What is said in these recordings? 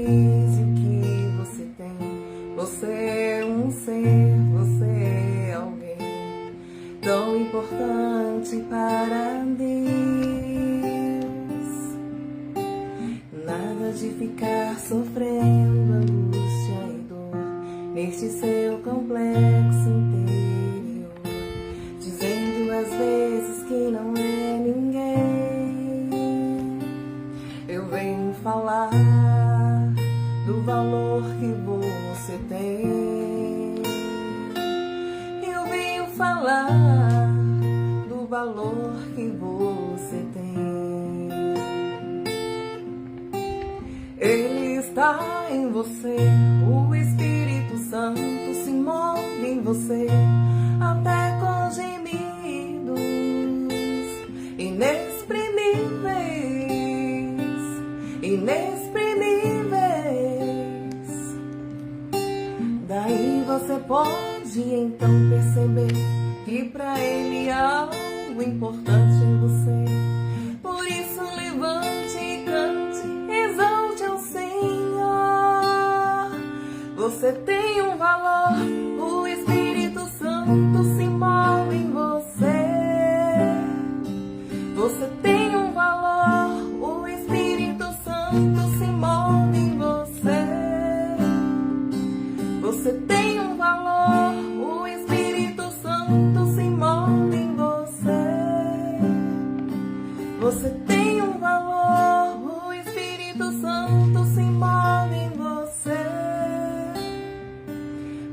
fez e o que você tem. Você é um ser, você é alguém tão importante para Deus. Nada de ficar sofrendo angústia e dor neste seu complexo interior, dizendo às vezes que não é ninguém. Eu venho falar do valor que você tem. Eu venho falar do valor que você tem. Ele está em você, o Espírito Santo se move em você, até com gemidos inexprimíveis. Daí você pode então perceber que pra Ele há algo importante em você. Por isso levante e cante, exalte ao Senhor. Você tem um valor, o Espírito Santo se move em você. Você tem um valor, o Espírito Santo se move em você. Você tem um valor, o Espírito Santo se move em você. Você tem um valor, o Espírito Santo se move em você.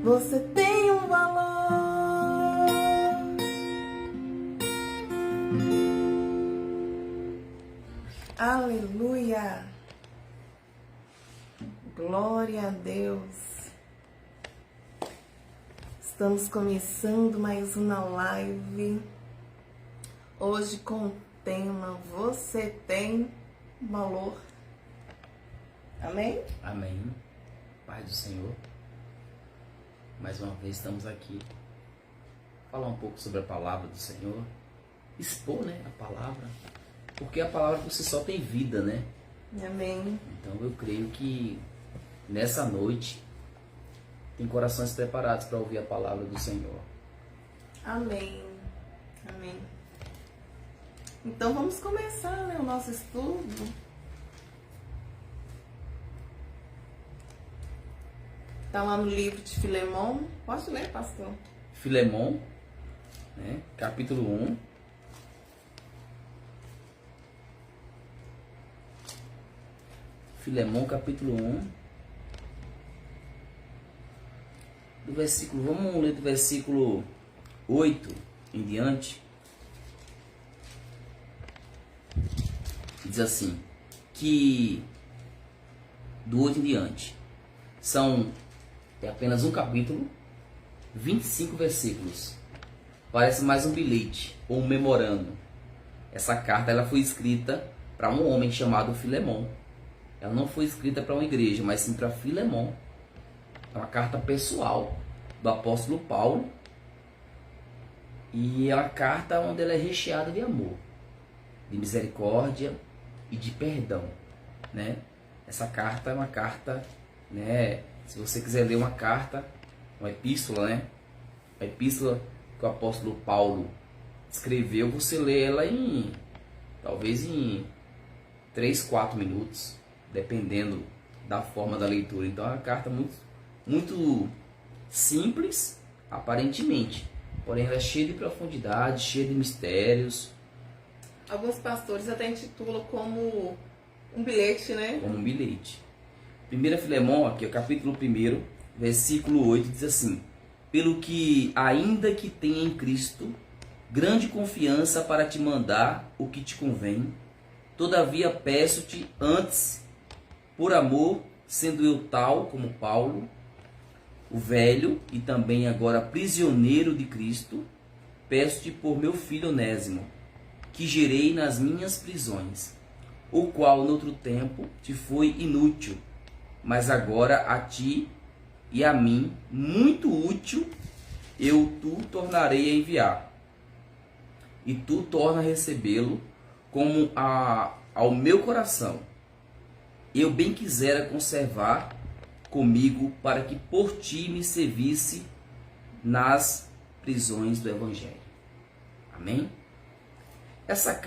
Você tem um valor. Aleluia! Glória a Deus! Estamos começando mais uma live. Hoje com o tema Você tem valor. Amém? Amém. Paz do Senhor. Mais uma vez estamos aqui. Falar um pouco sobre a palavra do Senhor. Expor, né, a palavra. Porque a palavra por si só tem vida, né? Amém. Então eu creio que nessa noite tem corações preparados para ouvir a palavra do Senhor. Amém. Amém. Então vamos começar, né, o nosso estudo. Está lá no livro de Filemão. Pode ler, pastor? Filemão, né, capítulo 1. Filemão, capítulo 1. Do versículo, vamos ler do versículo 8 em diante. Diz assim, que do 8 em diante é apenas um capítulo, 25 versículos. Parece mais um bilhete ou um memorando. Essa carta ela foi escrita para um homem chamado Filemão. Ela não foi escrita para uma igreja, mas sim para Filemão. É uma carta pessoal do apóstolo Paulo. E é uma carta onde ela é recheada de amor, de misericórdia e de perdão, né? Essa carta é uma carta, né? Se você quiser ler uma carta, uma epístola, né? A epístola que o apóstolo Paulo escreveu, você lê ela talvez em 3, 4 minutos, dependendo da forma da leitura. Então é uma carta muito simples, aparentemente, porém ela é cheia de profundidade, cheia de mistérios. Alguns pastores até intitulam como um bilhete, né? Como um bilhete. 1 Filemão, aqui, o capítulo 1, versículo 8, diz assim: pelo que, ainda que tenha em Cristo grande confiança para te mandar o que te convém, todavia peço-te antes, por amor, sendo eu tal como Paulo, o velho e também agora prisioneiro de Cristo, peço-te por meu filho Onésimo, que gerei nas minhas prisões, o qual noutro tempo te foi inútil, mas agora a ti e a mim muito útil, eu tu tornarei a enviar, e tu torna a recebê-lo como ao meu coração. eu bem quisera conservar comigo para que por ti me servisse nas prisões do Evangelho. Amém? Essa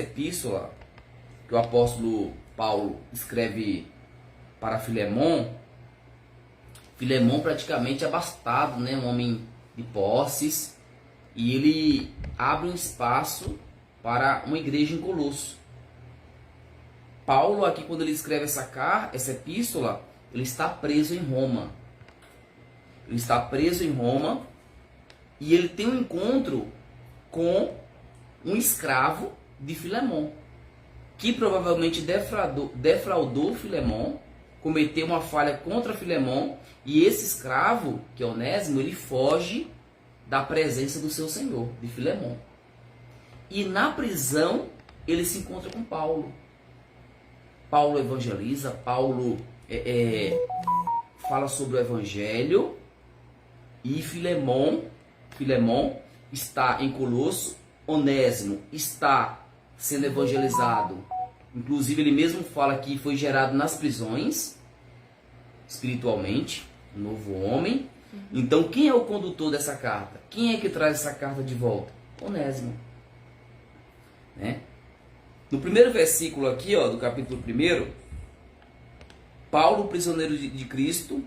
epístola que o apóstolo Paulo escreve para Filemon, Filemon praticamente é abastado, né? Um homem de posses, e ele abre um espaço para uma igreja em Colosso. Paulo aqui, quando ele escreve essa epístola, ele está preso em Roma. Ele está preso em Roma e ele tem um encontro com um escravo de Filemon, que provavelmente defraudou Filemon, cometeu uma falha contra Filemon, e esse escravo, que é Onésimo, ele foge da presença do seu senhor, de Filemon. E na prisão ele se encontra com Paulo. Paulo evangeliza, Paulo fala sobre o evangelho, e Filemon está em Colosso, Onésimo está sendo evangelizado. Inclusive ele mesmo fala que foi gerado nas prisões, espiritualmente, um novo homem. Então quem é o condutor dessa carta? Quem é que traz essa carta de volta? Onésimo. Né? No primeiro versículo aqui, ó, do capítulo 1, Paulo, prisioneiro de Cristo,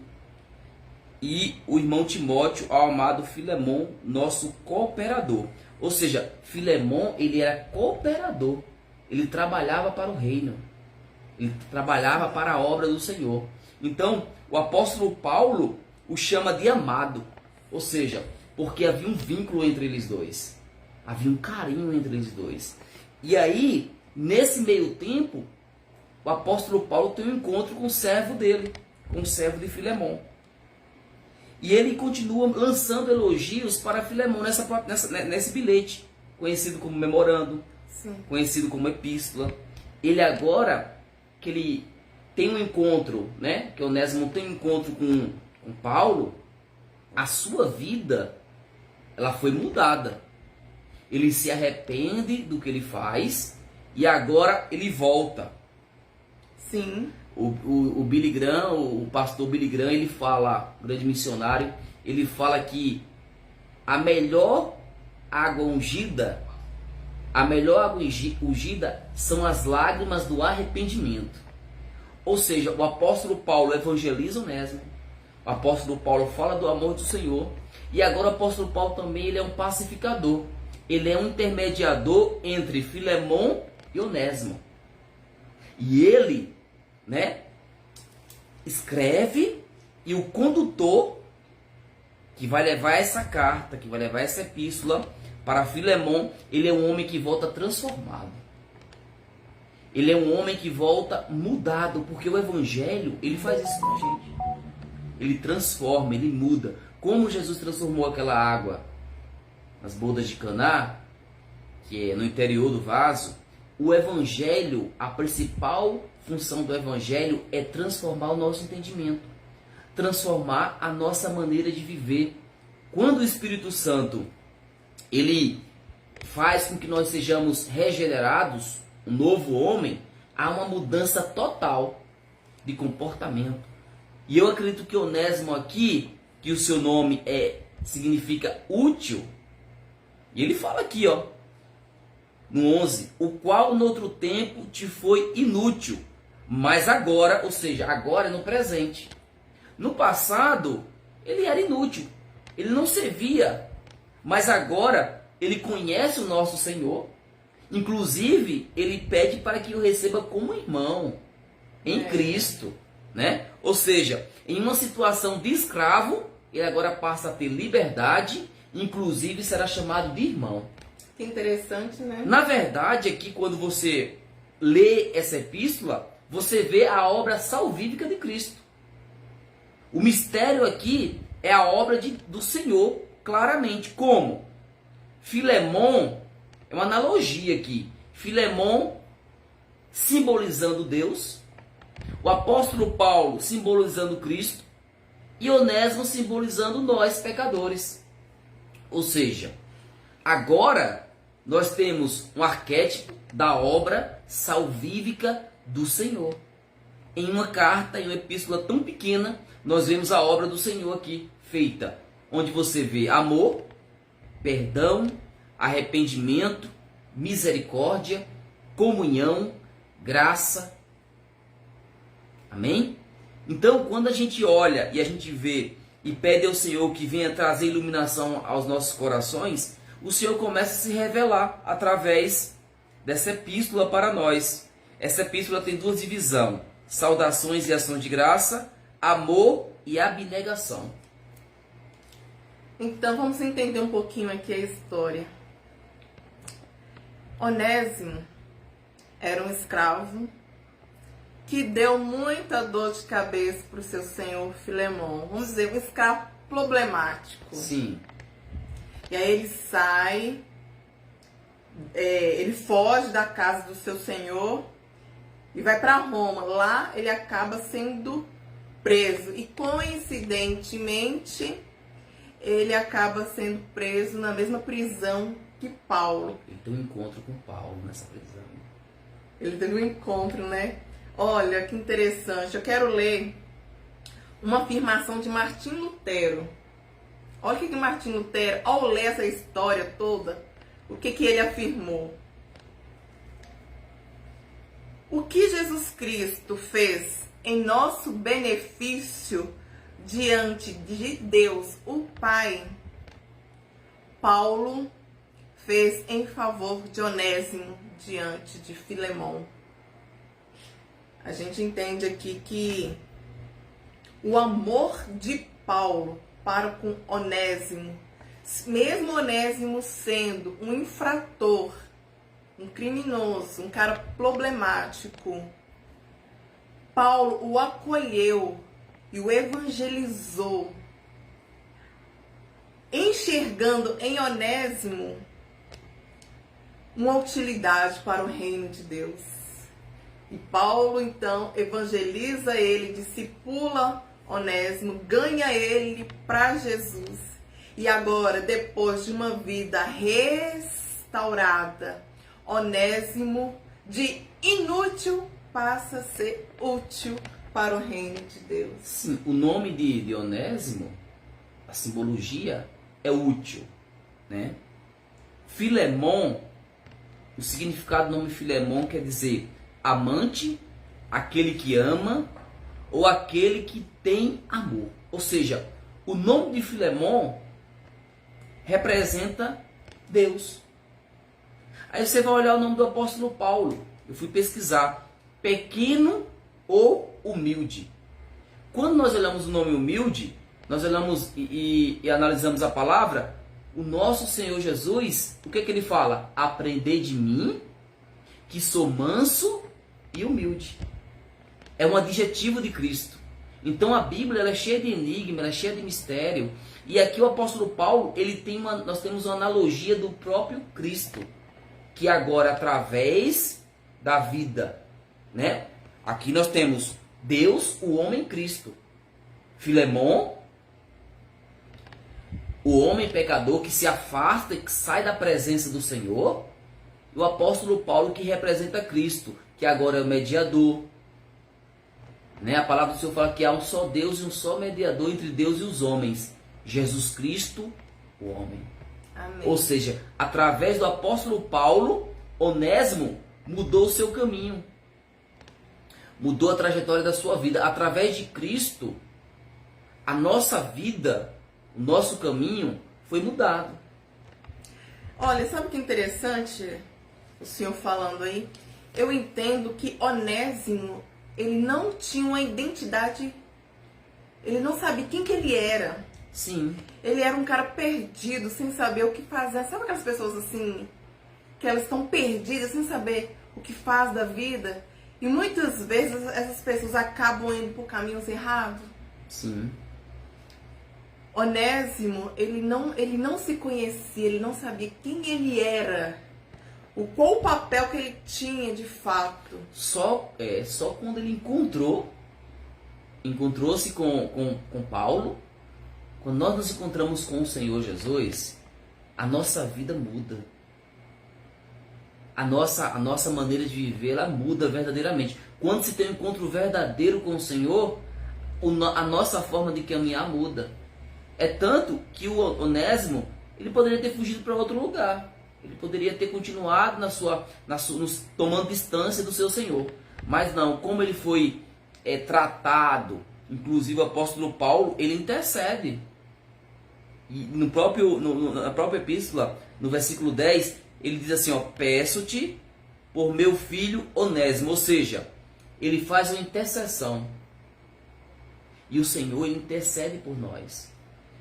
e o irmão Timóteo ao amado Filemon, nosso cooperador. Ou seja, Filemon, ele era cooperador. Ele trabalhava para o reino. Ele trabalhava para a obra do Senhor. Então, o apóstolo Paulo o chama de amado. Ou seja, porque havia um vínculo entre eles dois. Havia um carinho entre eles dois. E aí, nesse meio tempo, o apóstolo Paulo tem um encontro com o servo dele, com o servo de Filemon. E ele continua lançando elogios para Filemon nesse bilhete, conhecido como memorando, Sim. conhecido como epístola. Ele agora, que ele tem um encontro, né, que Onésimo tem um encontro com Paulo, a sua vida, ela foi mudada. Ele se arrepende do que ele faz e agora ele volta. Sim. O Billy Graham, o pastor Billy Graham, ele fala, grande missionário, ele fala que a melhor água ungida são as lágrimas do arrependimento. Ou seja, o apóstolo Paulo evangeliza Onésimo, o apóstolo Paulo fala do amor do Senhor, e agora o apóstolo Paulo também ele é um pacificador. Ele é um intermediador entre Filemon e Onésimo. E ele, né, escreve, e o condutor que vai levar essa carta, que vai levar essa epístola para Filemon, ele é um homem que volta transformado. Ele é um homem que volta mudado, porque o evangelho, ele faz isso com a gente. Ele transforma, ele muda. Como Jesus transformou aquela água nas bodas de Caná, que é no interior do vaso, o evangelho, a principal função do evangelho é transformar o nosso entendimento, transformar a nossa maneira de viver. Quando o Espírito Santo ele faz com que nós sejamos regenerados, um novo homem, há uma mudança total de comportamento. E eu acredito que Onésimo aqui, que o seu nome significa útil, e ele fala aqui, ó, no 11, o qual no outro tempo te foi inútil, mas agora, ou seja, agora é no presente. No passado, ele era inútil, ele não servia, mas agora ele conhece o nosso Senhor. Inclusive, ele pede para que o receba como irmão em Cristo, né? Ou seja, em uma situação de escravo, ele agora passa a ter liberdade, inclusive será chamado de irmão. Que interessante, né? Na verdade, aqui quando você lê essa epístola, você vê a obra salvífica de Cristo. O mistério aqui é a obra do Senhor, claramente. Como? Filemon, é uma analogia aqui. Filemon simbolizando Deus, o apóstolo Paulo simbolizando Cristo e Onésimo simbolizando nós, pecadores. Ou seja, agora nós temos um arquétipo da obra salvífica do Senhor. em uma carta, em uma epístola tão pequena, nós vemos a obra do Senhor aqui feita, onde você vê amor, perdão, arrependimento, misericórdia, comunhão, graça. Amém? Então, quando a gente olha e a gente vê e pede ao Senhor que venha trazer iluminação aos nossos corações, o Senhor começa a se revelar através dessa epístola para nós. Essa epístola tem duas divisões: saudações e ações de graça, amor e abnegação. Então vamos entender um pouquinho aqui a história. Onésimo era um escravo que deu muita dor de cabeça para o seu senhor Filemão. Vamos dizer, um escravo problemático. Sim. E aí ele sai, ele foge da casa do seu senhor e vai para Roma. Lá ele acaba sendo preso. E coincidentemente, ele acaba sendo preso na mesma prisão que Paulo. Ele tem um encontro com Paulo nessa prisão. Ele teve um encontro, né? Olha, que interessante. Eu quero ler uma afirmação de Martim Lutero. Olha o que Martim Lutero, ao ler essa história toda, o que ele afirmou. O que Jesus Cristo fez em nosso benefício diante de Deus, o Pai, Paulo fez em favor de Onésimo diante de Filemão. A gente entende aqui que o amor de Paulo para com Onésimo, mesmo Onésimo sendo um infrator, um criminoso, um cara problemático, Paulo o acolheu e o evangelizou, enxergando em Onésimo uma utilidade para o reino de Deus. E Paulo, então, evangeliza ele, discipula Onésimo, ganha ele para Jesus. E agora, depois de uma vida restaurada, Onésimo, de inútil, passa a ser útil para o reino de Deus. Sim, o nome de Onésimo, a simbologia é útil, né? Filemon, o significado do nome Filemon quer dizer amante, aquele que ama ou aquele que tem amor. Ou seja, o nome de Filemon representa Deus. Aí você vai olhar o nome do apóstolo Paulo. Eu fui pesquisar. Pequeno ou humilde. Quando nós olhamos o nome humilde, nós olhamos e analisamos a palavra, o nosso Senhor Jesus, o que ele fala? Aprender de mim, que sou manso e humilde. É um adjetivo de Cristo. Então a Bíblia ela é cheia de enigma, ela é cheia de mistério. E aqui o apóstolo Paulo, nós temos uma analogia do próprio Cristo, que agora através da vida, né? Aqui nós temos Deus, o homem Cristo. Filemon, o homem pecador que se afasta e que sai da presença do Senhor. E o apóstolo Paulo que representa Cristo, que agora é o mediador. Né? A palavra do Senhor fala que há um só Deus e um só mediador entre Deus e os homens. Jesus Cristo, o homem. Amém. Ou seja, através do apóstolo Paulo, Onésimo mudou o seu caminho. Mudou a trajetória da sua vida. Através de Cristo, a nossa vida, o nosso caminho foi mudado. Olha, sabe o que é interessante, o senhor falando aí? Eu entendo que Onésimo, ele não tinha uma identidade, ele não sabia quem que ele era. Sim. Ele era um cara perdido, sem saber o que fazer. Sabe aquelas pessoas assim, que elas estão perdidas, sem saber o que faz da vida? E muitas vezes essas pessoas acabam indo por caminhos errados. Sim. Onésimo, ele não se conhecia, ele não sabia quem ele era, qual o papel que ele tinha de fato. Só quando ele encontrou-se com Paulo, quando nós nos encontramos com o Senhor Jesus, a nossa vida muda. a nossa maneira de viver, ela muda verdadeiramente. Quando se tem um encontro verdadeiro com o Senhor, a nossa forma de caminhar muda. É tanto que o Onésimo, ele poderia ter fugido para outro lugar. Ele poderia ter continuado tomando distância do seu Senhor. Mas não, como ele foi tratado, inclusive o apóstolo Paulo, ele intercede. E na própria epístola, no versículo 10, ele diz assim, ó, peço-te por meu filho Onésimo. Ou seja, ele faz uma intercessão. E o Senhor, ele intercede por nós.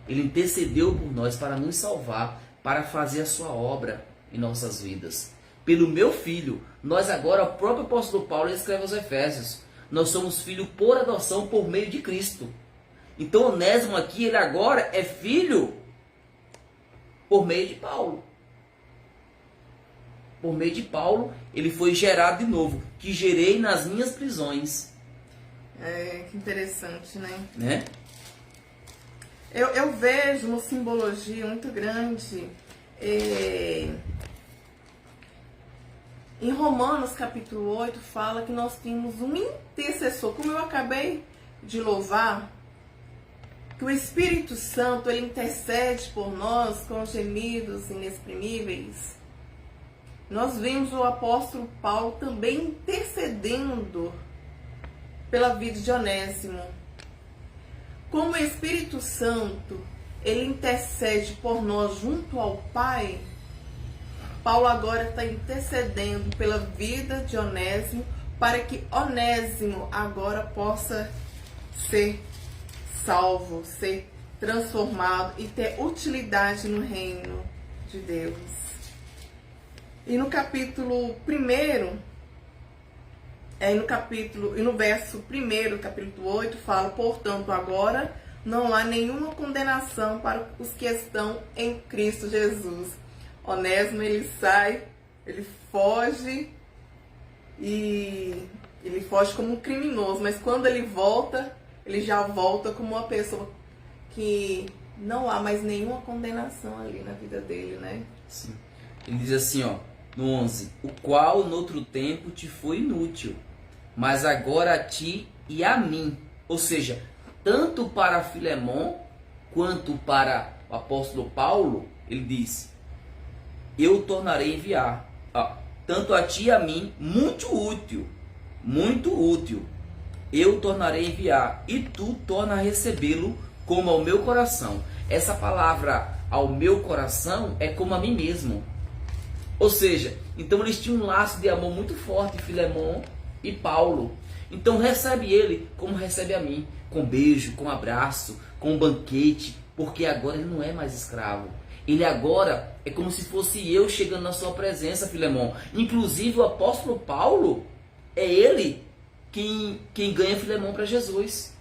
Ele intercedeu por nós para nos salvar, para fazer a sua obra em nossas vidas. Pelo meu filho, nós agora, o próprio apóstolo Paulo escreve aos Efésios, nós somos filho por adoção por meio de Cristo. Então Onésimo aqui, ele agora é filho por meio de Paulo. Por meio de Paulo, ele foi gerado de novo, que gerei nas minhas prisões. Que interessante, Né? Eu vejo uma simbologia muito grande em Romanos capítulo 8, fala que nós temos um intercessor, como eu acabei de louvar, que o Espírito Santo, ele intercede por nós com gemidos inexprimíveis. Nós vimos o apóstolo Paulo também intercedendo pela vida de Onésimo. Como o Espírito Santo, ele intercede por nós junto ao Pai, Paulo agora está intercedendo pela vida de Onésimo, para que Onésimo agora possa ser salvo, ser transformado e ter utilidade no reino de Deus. E no capítulo 1, no verso 1, capítulo 8, fala, portanto, agora não há nenhuma condenação para os que estão em Cristo Jesus. Onésimo, ele sai, ele foge, e ele foge como um criminoso, mas quando ele volta, ele já volta como uma pessoa que não há mais nenhuma condenação ali na vida dele, né? Sim. Ele diz assim, ó, no 11, o qual noutro tempo te foi inútil, mas agora a ti e a mim. Ou seja, tanto para Filemon quanto para o apóstolo Paulo, ele diz, eu tornarei a enviar, tanto a ti e a mim, muito útil, eu tornarei a enviar, e tu torna a recebê-lo como ao meu coração. Essa palavra, ao meu coração, é como a mim mesmo. Ou seja, então eles tinham um laço de amor muito forte, Filemon e Paulo. Então recebe ele como recebe a mim, com beijo, com abraço, com banquete, porque agora ele não é mais escravo. Ele agora é como se fosse eu chegando na sua presença, Filemon. Inclusive o apóstolo Paulo, é ele quem ganha Filemon para Jesus.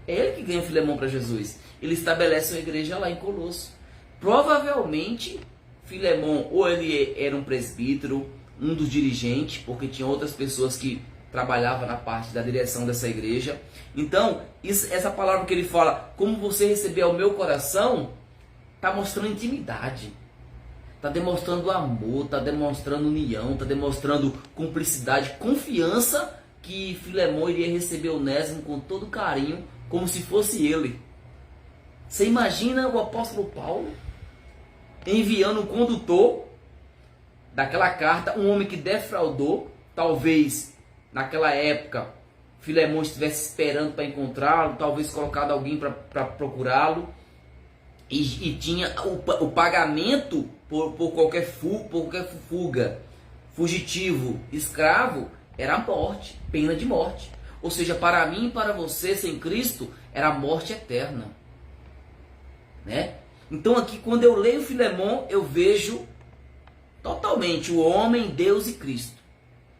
É ele que ganha Filemon para Jesus. Ele estabelece uma igreja lá em Colosso. Provavelmente, Filemon, ou ele era um presbítero, um dos dirigentes, porque tinha outras pessoas que trabalhavam na parte da direção dessa igreja. Então, essa palavra que ele fala, como você receber ao meu coração, está mostrando intimidade, está demonstrando amor, está demonstrando união, está demonstrando cumplicidade, confiança que Filemon iria receber Onésimo com todo carinho, como se fosse ele. Você imagina o apóstolo Paulo enviando o condutor daquela carta, um homem que defraudou, talvez naquela época Filemon estivesse esperando para encontrá-lo, talvez colocado alguém para procurá-lo, e tinha o pagamento por qualquer fuga, fugitivo, escravo, era a morte, pena de morte. Ou seja, para mim e para você, sem Cristo, era a morte eterna, né? Então aqui, quando eu leio Filemon, eu vejo totalmente o homem, Deus e Cristo,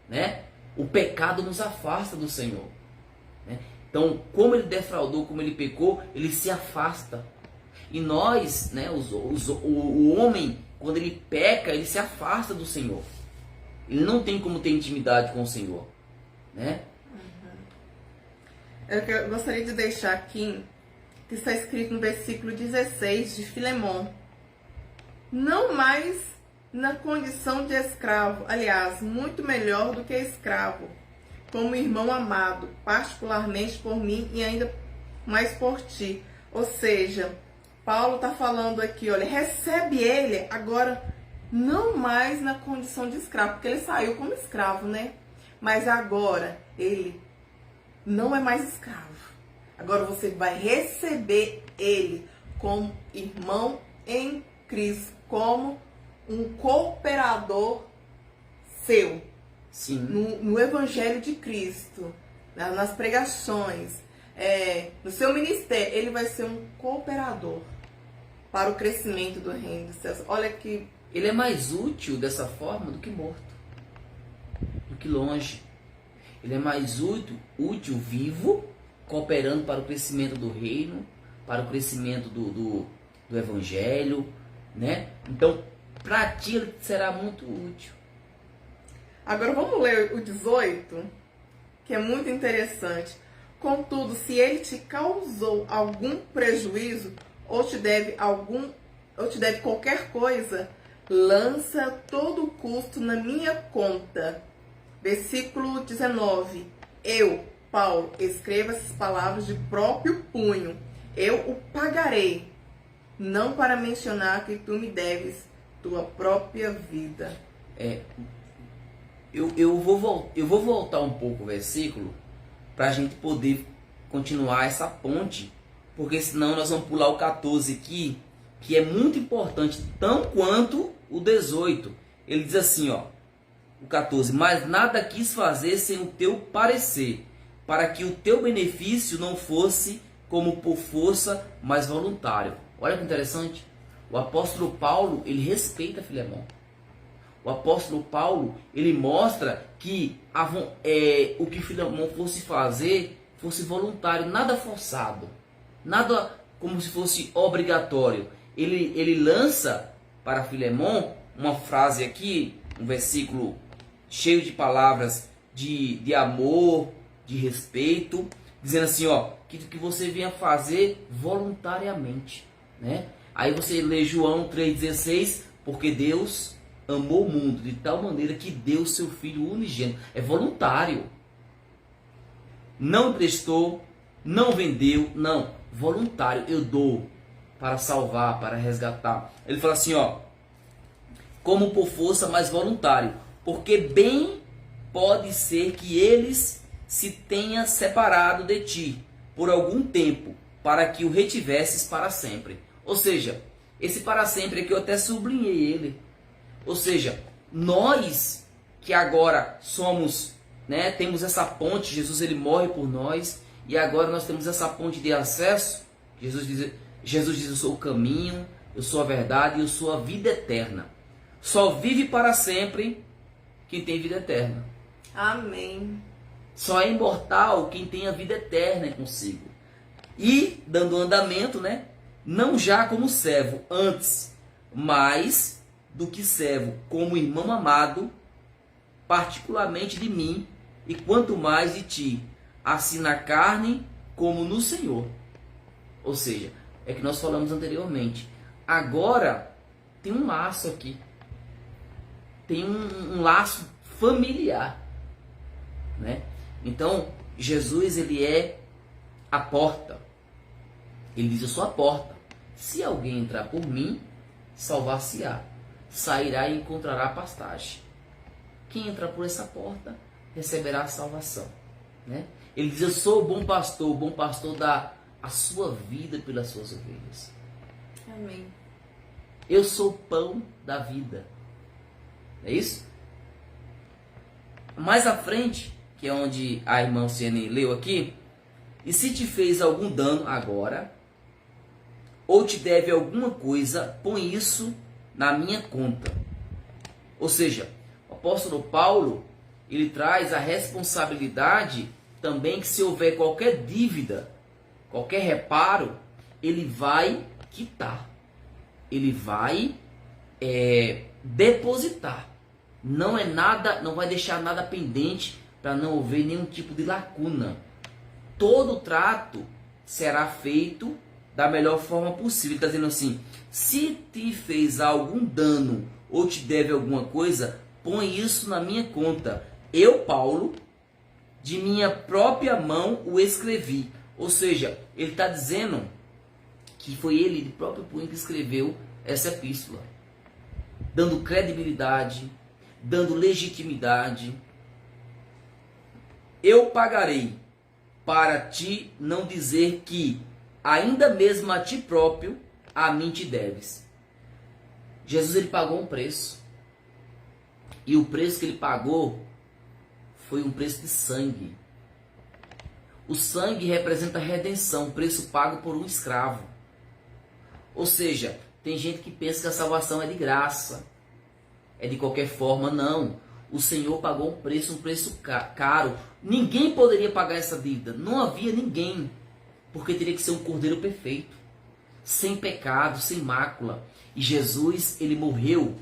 né? O pecado nos afasta do Senhor, né? Então, como ele defraudou, como ele pecou, ele se afasta. E nós, né, o homem, quando ele peca, ele se afasta do Senhor. Ele não tem como ter intimidade com o Senhor, né? Eu gostaria de deixar aqui que está escrito no versículo 16 de Filemon. Não mais na condição de escravo, aliás, muito melhor do que escravo, como irmão amado, particularmente por mim e ainda mais por ti. Ou seja, Paulo está falando aqui, olha, recebe ele agora não mais na condição de escravo, porque ele saiu como escravo, né? Mas agora ele não é mais escravo. Agora você vai receber ele como irmão em Cristo, como um cooperador seu. Sim. No Evangelho de Cristo, nas pregações, no seu ministério, ele vai ser um cooperador para o crescimento do reino dos céus. Olha que... Ele é mais útil dessa forma do que morto, do que longe. Ele é mais útil vivo, cooperando para o crescimento do reino, para o crescimento do Evangelho, né? Então, para ti ele será muito útil. Agora vamos ler o 18, que é muito interessante. Contudo, se ele te causou algum prejuízo ou te deve qualquer coisa, lança todo o custo na minha conta. Versículo 19. Eu, Paulo, escrevo essas palavras de próprio punho. Eu o pagarei, não para mencionar que tu me deves tua própria vida. Eu vou voltar um pouco o versículo para a gente poder continuar essa ponte, porque senão nós vamos pular o 14 aqui, que é muito importante, tão quanto o 18. Ele diz assim, ó, o 14, mas nada quis fazer sem o teu parecer, para que o teu benefício não fosse como por força, mas voluntário. Olha que interessante. O apóstolo Paulo, ele respeita Filemão. O apóstolo Paulo, ele mostra que o que Filemão fosse fazer fosse voluntário, nada forçado, nada como se fosse obrigatório. Ele lança para Filemão uma frase aqui, um versículo cheio de palavras de amor, de respeito, dizendo assim, ó, que você venha fazer voluntariamente, né? Aí você lê João 3,16, porque Deus amou o mundo de tal maneira que deu seu Filho unigênito. É voluntário. Não prestou, não vendeu, não. Voluntário, eu dou para salvar, para resgatar. Ele fala assim, ó, como por força, mas voluntário. Porque bem pode ser que eles se tenha separado de ti por algum tempo, para que o retivesses para sempre. Ou seja, esse para sempre aqui eu até sublinhei ele. Ou seja, nós que agora somos, né, temos essa ponte, Jesus ele morre por nós, e agora nós temos essa ponte de acesso. Jesus diz, eu sou o caminho, eu sou a verdade e eu sou a vida eterna. Só vive para sempre quem tem vida eterna. Amém. Só é imortal quem tem a vida eterna consigo. E, dando andamento, né, não já como servo, antes, mais do que servo, como irmão amado, particularmente de mim, e quanto mais de ti, assim na carne como no Senhor. Ou seja, é que nós falamos anteriormente. Agora, tem um laço aqui. Tem um laço familiar, né? Então, Jesus, ele é a porta. Ele diz, eu sou a porta. Se alguém entrar por mim, salvar-se-á. Sairá e encontrará pastagem. Quem entrar por essa porta, receberá a salvação, né? Ele diz, eu sou o bom pastor dá a sua vida pelas suas ovelhas. Amém. Eu sou o pão da vida. É isso? Mais à frente, que é onde a irmã Ciane leu aqui, e se te fez algum dano agora, ou te deve alguma coisa, põe isso na minha conta. Ou seja, o apóstolo Paulo, ele traz a responsabilidade também que se houver qualquer dívida, qualquer reparo, ele vai quitar. Ele vai depositar. Não é nada, não vai deixar nada pendente para não haver nenhum tipo de lacuna. Todo o trato será feito da melhor forma possível. Ele está dizendo assim, se te fez algum dano ou te deve alguma coisa, põe isso na minha conta. Eu, Paulo, de minha própria mão o escrevi. Ou seja, ele está dizendo que foi ele de próprio punho que escreveu essa epístola, dando credibilidade, dando legitimidade. Eu pagarei, para ti não dizer que, ainda mesmo a ti próprio, a mim te deves. Jesus, ele pagou um preço. E o preço que ele pagou foi um preço de sangue. O sangue representa a redenção, preço pago por um escravo. Ou seja, tem gente que pensa que a salvação é de graça, é de qualquer forma. Não. O Senhor pagou um preço caro. Ninguém poderia pagar essa dívida. Não havia ninguém. Porque teria que ser um cordeiro perfeito, sem pecado, sem mácula. E Jesus, ele morreu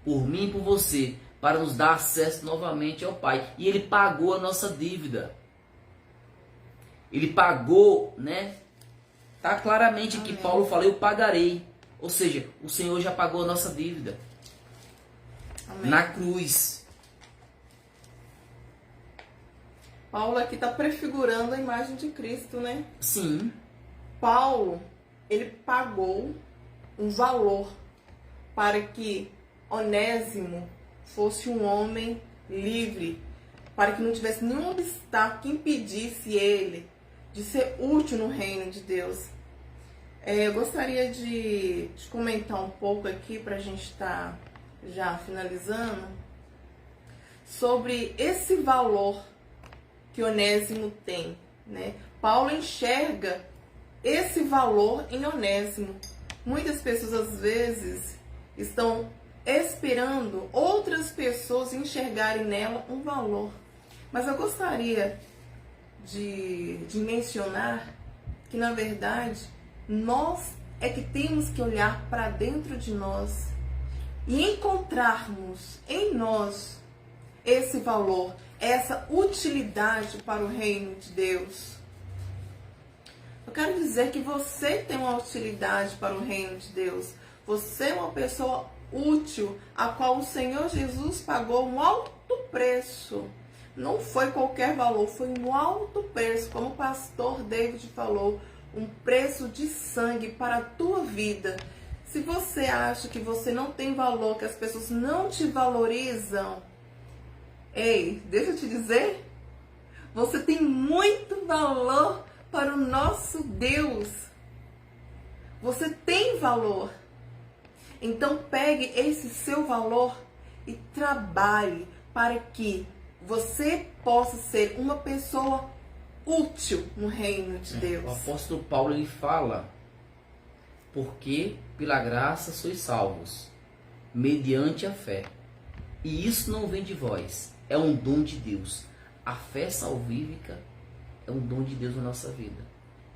por mim e por você, para nos dar acesso novamente ao Pai. E ele pagou a nossa dívida. Ele pagou, né? Tá claramente aqui, Paulo fala, eu pagarei. Ou seja, o Senhor já pagou a nossa dívida. Amém. Na cruz. Paulo aqui está prefigurando a imagem de Cristo, né? Sim. Paulo, ele pagou um valor para que Onésimo fosse um homem livre, para que não tivesse nenhum obstáculo que impedisse ele de ser útil no reino de Deus. Eu gostaria de comentar um pouco aqui, para a gente estar já finalizando, sobre esse valor que Onésimo tem, né? Paulo enxerga esse valor em Onésimo. Muitas pessoas, às vezes, estão esperando outras pessoas enxergarem nela um valor. Mas eu gostaria de mencionar que, na verdade, nós é que temos que olhar para dentro de nós e encontrarmos em nós esse valor, essa utilidade para o reino de Deus. Eu quero dizer que você tem uma utilidade para o reino de Deus. Você é uma pessoa útil, a qual o Senhor Jesus pagou um alto preço. Não foi qualquer valor, foi um alto preço, como o pastor David falou, um preço de sangue para a tua vida. Se você acha que você não tem valor, que as pessoas não te valorizam, ei, deixa eu te dizer, você tem muito valor para o nosso Deus. Você tem valor. Então pegue esse seu valor e trabalhe para que você possa ser uma pessoa útil no reino de Deus. O apóstolo Paulo, ele fala, porque pela graça sois salvos, mediante a fé. E isso não vem de vós, é um dom de Deus. A fé salvífica é um dom de Deus na nossa vida.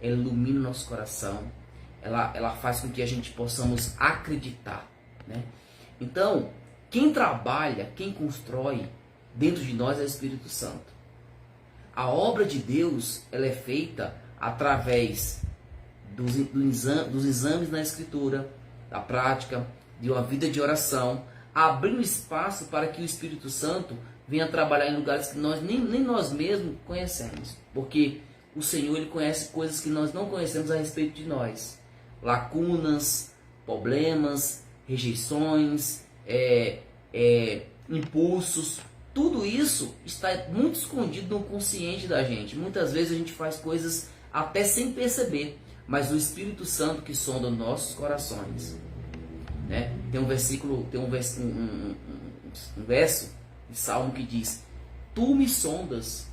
Ela ilumina o nosso coração, ela faz com que a gente possamos acreditar, né? Então, quem trabalha, quem constrói dentro de nós é o Espírito Santo. A obra de Deus, ela é feita através dos exames na Escritura, da prática, de uma vida de oração, abrindo espaço para que o Espírito Santo venha trabalhar em lugares que nós nem nós mesmos conhecemos. Porque o Senhor, ele conhece coisas que nós não conhecemos a respeito de nós. Lacunas, problemas, rejeições, impulsos. Tudo isso está muito escondido no consciente da gente. Muitas vezes a gente faz coisas até sem perceber. Mas o Espírito Santo que sonda nossos corações, né? Tem um versículo, tem um verso de Salmo que diz: Tu me sondas,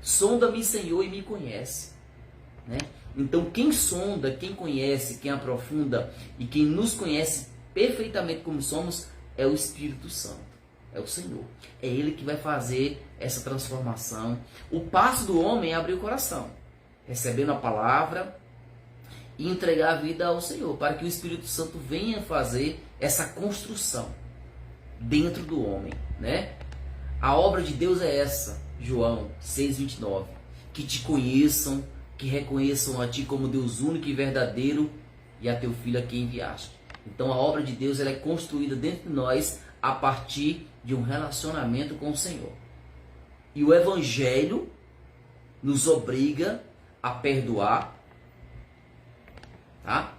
sonda-me, Senhor, e me conhece, né? Então quem sonda, quem conhece, quem aprofunda e quem nos conhece perfeitamente como somos é o Espírito Santo. É o Senhor. É Ele que vai fazer essa transformação. O passo do homem é abrir o coração, recebendo a palavra e entregar a vida ao Senhor, para que o Espírito Santo venha fazer essa construção dentro do homem, né? A obra de Deus é essa, João 6,29. Que te conheçam, que reconheçam a ti como Deus único e verdadeiro e a teu Filho a quem enviaste. Então a obra de Deus ela é construída dentro de nós a partir de um relacionamento com o Senhor. E o Evangelho nos obriga a perdoar, tá?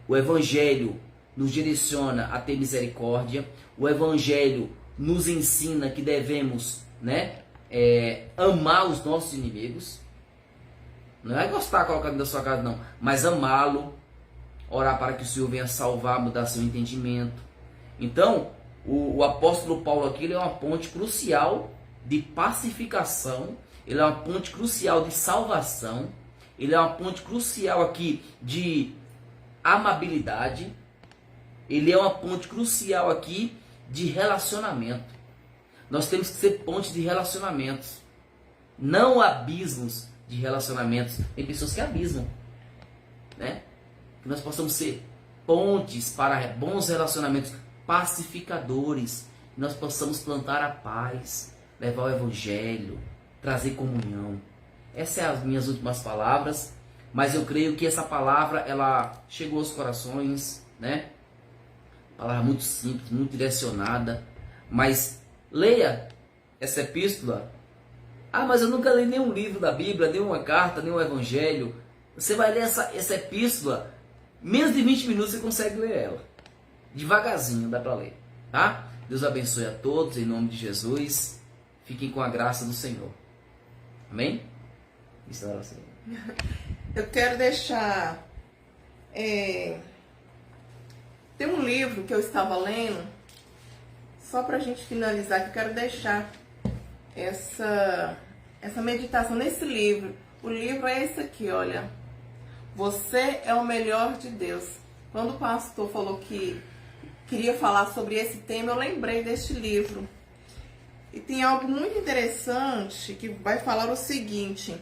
O Evangelho nos direciona a ter misericórdia. O Evangelho nos ensina que devemos, amar os nossos inimigos. Não é gostar, colocar dentro da sua casa, não. Mas amá-lo. Orar para que o Senhor venha salvar, mudar seu entendimento. Então, o apóstolo Paulo aqui ele é uma ponte crucial de pacificação. Ele é uma ponte crucial de salvação. Ele é uma ponte crucial aqui de amabilidade. Ele é uma ponte crucial aqui de relacionamento. Nós temos que ser pontes de relacionamentos, não abismos de relacionamentos. Tem pessoas que abismam, né? Que nós possamos ser pontes para bons relacionamentos, pacificadores. Que nós possamos plantar a paz, levar o Evangelho, trazer comunhão. Essas são as minhas últimas palavras, mas eu creio que essa palavra ela chegou aos corações, né? Palavra muito simples, muito direcionada, mas leia essa epístola. Ah, mas eu nunca li nenhum livro da Bíblia, nenhuma carta, nenhum Evangelho. Você vai ler essa epístola, menos de 20 minutos você consegue ler ela. Devagarzinho dá para ler, tá? Deus abençoe a todos, em nome de Jesus. Fiquem com a graça do Senhor. Amém? Isso é assim. Eu quero deixar... Tem um livro que eu estava lendo, só para a gente finalizar, que eu quero deixar essa meditação nesse livro. O livro é esse aqui, olha. Você é o melhor de Deus. Quando o pastor falou que queria falar sobre esse tema, eu lembrei deste livro. E tem algo muito interessante que vai falar o seguinte...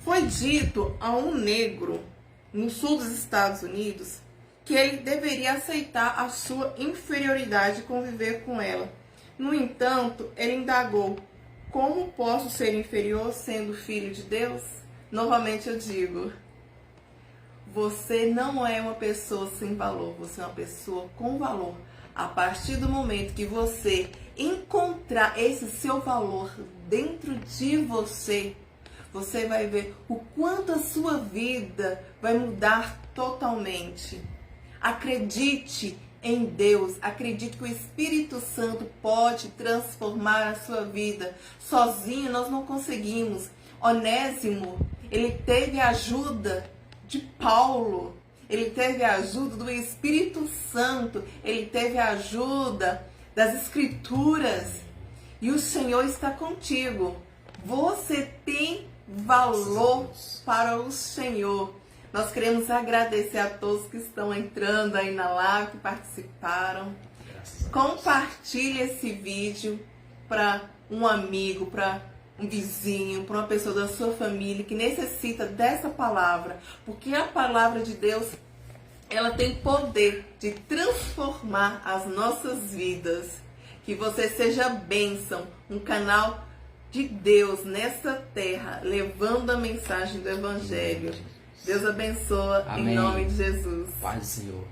Foi dito a um negro no sul dos Estados Unidos que ele deveria aceitar a sua inferioridade e conviver com ela. No entanto, ele indagou: como posso ser inferior sendo filho de Deus? Novamente eu digo, você não é uma pessoa sem valor, você é uma pessoa com valor. A partir do momento que você encontrar esse seu valor dentro de você, você vai ver o quanto a sua vida vai mudar totalmente. Acredite em Deus, acredite que o Espírito Santo pode transformar a sua vida. Sozinho nós não conseguimos. Onésimo, ele teve a ajuda de Paulo, ele teve a ajuda do Espírito Santo, ele teve a ajuda das Escrituras. E o Senhor está contigo. Você tem valor para o Senhor. Nós queremos agradecer a todos que estão entrando aí na live, que participaram. Compartilhe esse vídeo para um amigo, para um vizinho, para uma pessoa da sua família que necessita dessa palavra, porque a palavra de Deus, ela tem poder de transformar as nossas vidas. Que você seja bênção, um canal de Deus nessa terra, levando a mensagem do Evangelho. Deus abençoa. Amém. Em nome de Jesus. Paz do Senhor.